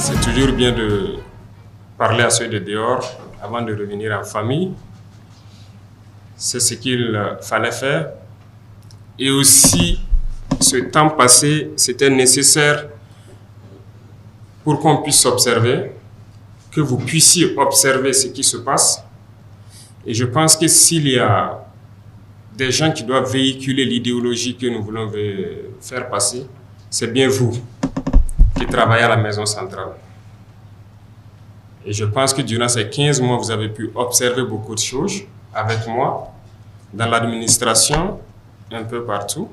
C'est toujours bien de parler à ceux de dehors avant de revenir en famille. C'est ce qu'il fallait faire. Et aussi, ce temps passé, c'était nécessaire pour qu'on puisse observer, que vous puissiez observer ce qui se passe. Et je pense que s'il y a des gens qui doivent véhiculer l'idéologie que nous voulons faire passer, c'est bien vous qui travaillez à la maison centrale. Et je pense que durant ces 15 mois, vous avez pu observer beaucoup de choses avec moi, dans l'administration, un peu partout.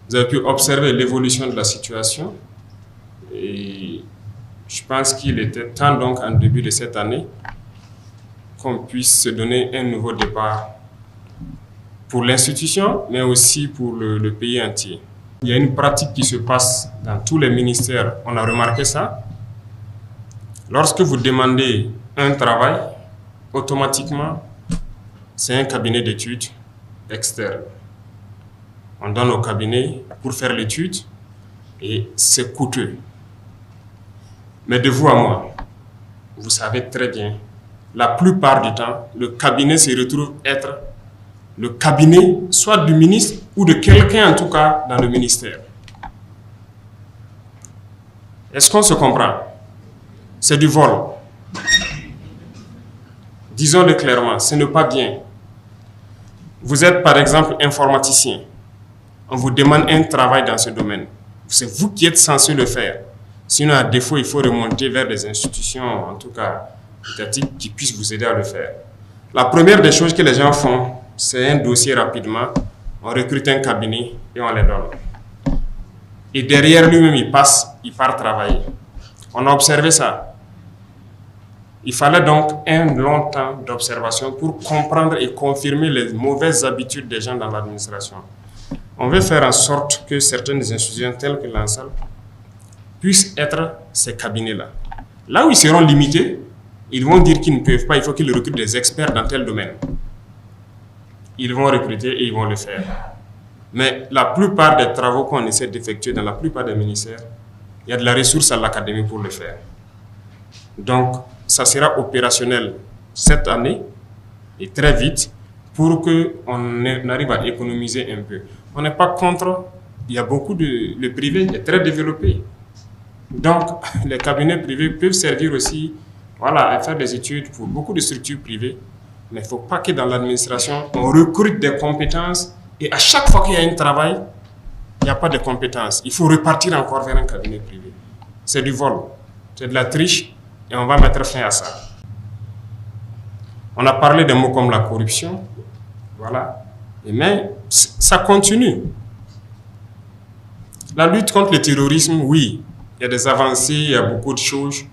Vous avez pu observer l'évolution de la situation. Et je pense qu'il était temps donc, en début de cette année, qu'on puisse se donner un nouveau départ pour l'institution, mais aussi pour le pays entier. Il y a une pratique qui se passe dans tous les ministères, on a remarqué ça. Lorsque vous demandez un travail, automatiquement, c'est un cabinet d'études externe. On donne au cabinet pour faire l'étude et c'est coûteux. Mais de vous à moi, vous savez très bien, la plupart du temps, le cabinet se retrouve être le cabinet soit du ministre ou de quelqu'un en tout cas dans le ministère. Est-ce qu'on se comprend? C'est du vol. Disons-le clairement, ce n'est pas bien. Vous êtes par exemple informaticien. On vous demande un travail dans ce domaine. C'est vous qui êtes censé le faire. Sinon, à défaut, il faut remonter vers des institutions, en tout cas étatiques, qui puissent vous aider à le faire. La première des choses que les gens font, c'est un dossier rapidement. On recrute un cabinet et on les donne. Et derrière lui-même, il part travailler. On a observé ça. Il fallait donc un long temps d'observation pour comprendre et confirmer les mauvaises habitudes des gens dans l'administration. On veut faire en sorte que certaines institutions telles que l'ANSAL puissent être ces cabinets-là. Là où ils seront limités, ils vont dire qu'ils ne peuvent pas, il faut qu'ils recrutent des experts dans tel domaine. Ils vont recruter et ils vont le faire. Mais la plupart des travaux qu'on essaie d'effectuer dans la plupart des ministères, il y a de la ressource à l'académie pour le faire. Donc, ça sera opérationnel cette année et très vite pour qu'on arrive à économiser un peu. On n'est pas contre, il y a beaucoup le privé est très développé. Donc, les cabinets privés peuvent servir aussi à faire des études pour beaucoup de structures privées. Mais il ne faut pas que dans l'administration, on recrute des compétences et à chaque fois qu'il y a un travail, il n'y a pas de compétences. Il faut repartir encore vers un cabinet privé. C'est du vol, c'est de la triche et on va mettre fin à ça. On a parlé des mots comme la corruption, mais ça continue. La lutte contre le terrorisme, oui, il y a des avancées, il y a beaucoup de choses,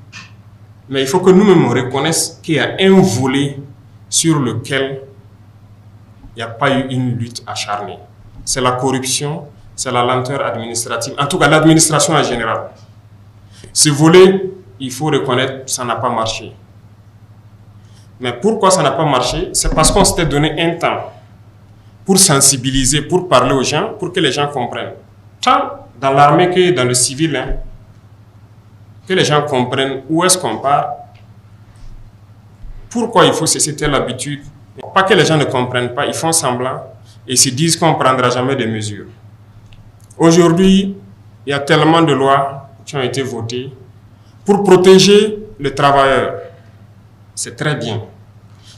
mais il faut que nous-mêmes reconnaissions qu'il y a un volet sur lequel il n'y a pas eu une lutte acharnée. C'est la corruption, c'est la lenteur administrative, en tout cas l'administration en général. Ce volet, il faut reconnaître, ça n'a pas marché. Mais pourquoi ça n'a pas marché? C'est parce qu'on s'était donné un temps pour sensibiliser, pour parler aux gens, pour que les gens comprennent. Tant dans l'armée que dans le civil, que les gens comprennent où est-ce qu'on part, pourquoi il faut cesser telle habitude. Pas que les gens ne comprennent pas, ils font semblant et se disent qu'on ne prendra jamais de mesures. Aujourd'hui, il y a tellement de lois qui ont été votées pour protéger les travailleurs. C'est très bien.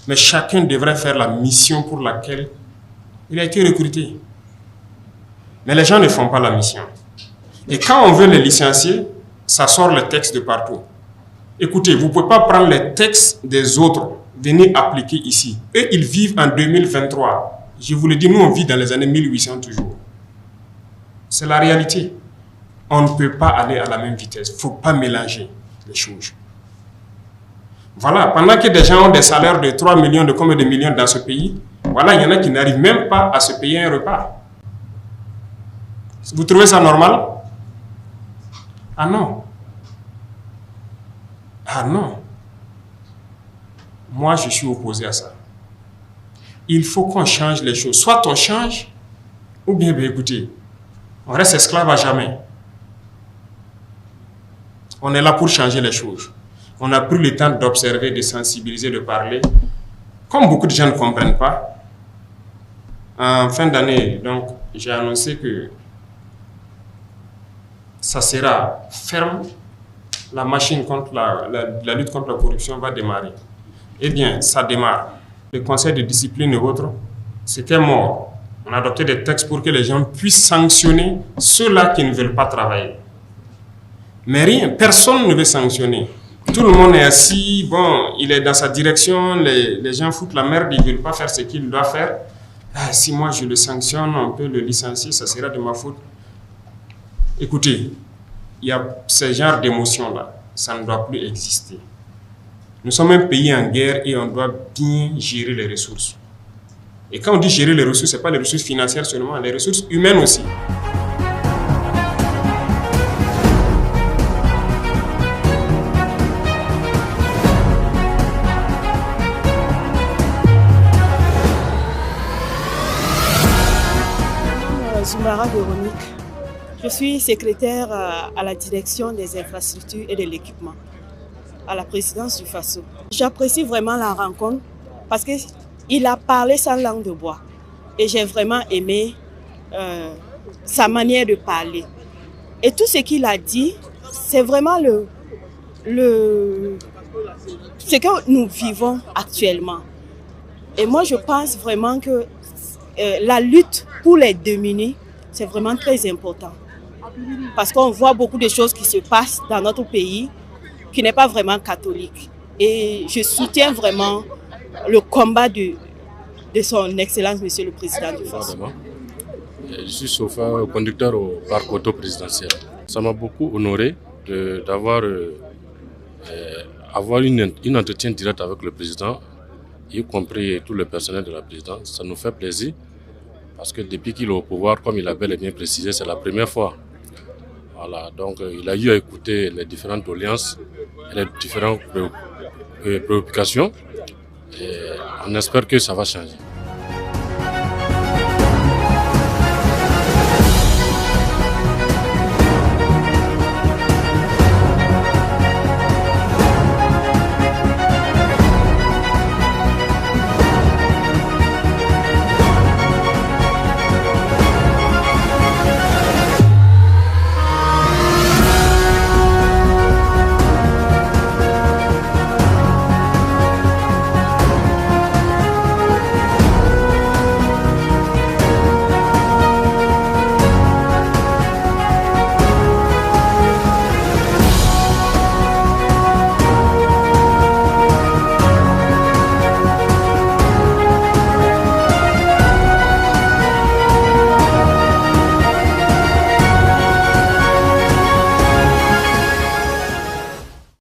Mais chacun devrait faire la mission pour laquelle il a été recruté. Mais les gens ne font pas la mission. Et quand on veut les licencier, ça sort les textes de partout. Écoutez, vous ne pouvez pas prendre les textes des autres, venir appliquer ici. Eux, ils vivent en 2023. Je vous le dis, nous, on vit dans les années 1800 toujours. C'est la réalité. On ne peut pas aller à la même vitesse. Il ne faut pas mélanger les choses. Voilà, pendant que des gens ont des salaires de 3 millions, de combien de millions dans ce pays, il y en a qui n'arrivent même pas à se payer un repas. Vous trouvez ça normal? Ah non. Ah non. Moi, je suis opposé à ça. Il faut qu'on change les choses. Soit on change, ou bien, écoutez, on reste esclave à jamais. On est là pour changer les choses. On a pris le temps d'observer, de sensibiliser, de parler. Comme beaucoup de gens ne comprennent pas, en fin d'année, donc, j'ai annoncé que ça sera ferme. La machine contre la lutte contre la corruption va démarrer. Eh bien, ça démarre. Le conseil de discipline et autres, c'était mort. On a adopté des textes pour que les gens puissent sanctionner ceux-là qui ne veulent pas travailler. Mais rien, personne ne veut sanctionner. Tout le monde est assis, bon, il est dans sa direction, les gens foutent la merde, ils ne veulent pas faire ce qu'il doit faire. Ah, si moi je le sanctionne, on peut le licencier, ça sera de ma faute. Écoutez, il y a ce genre d'émotion-là, ça ne doit plus exister. Nous sommes un pays en guerre et on doit bien gérer les ressources. Et quand on dit gérer les ressources, ce n'est pas les ressources financières seulement, les ressources humaines aussi. Zoumara Véronique. Je suis secrétaire à la direction des infrastructures et de l'équipement à la présidence du FASO. J'apprécie vraiment la rencontre parce qu'il a parlé sans langue de bois et j'ai vraiment aimé sa manière de parler. Et tout ce qu'il a dit, c'est vraiment ce que nous vivons actuellement. Et moi, je pense vraiment que la lutte pour les démunis, c'est vraiment très important. Parce qu'on voit beaucoup de choses qui se passent dans notre pays qui n'est pas vraiment catholique. Et je soutiens vraiment le combat de son Excellence, Monsieur le Président du FASO. Je suis chauffeur conducteur au parc auto présidentiel. Ça m'a beaucoup honoré d'avoir un entretien direct avec le président, y compris tout le personnel de la présidence. Ça nous fait plaisir parce que depuis qu'il est au pouvoir, comme il a bel et bien précisé, c'est la première fois. Voilà, donc il a eu à écouter les différentes doléances et les différentes préoccupations et on espère que ça va changer.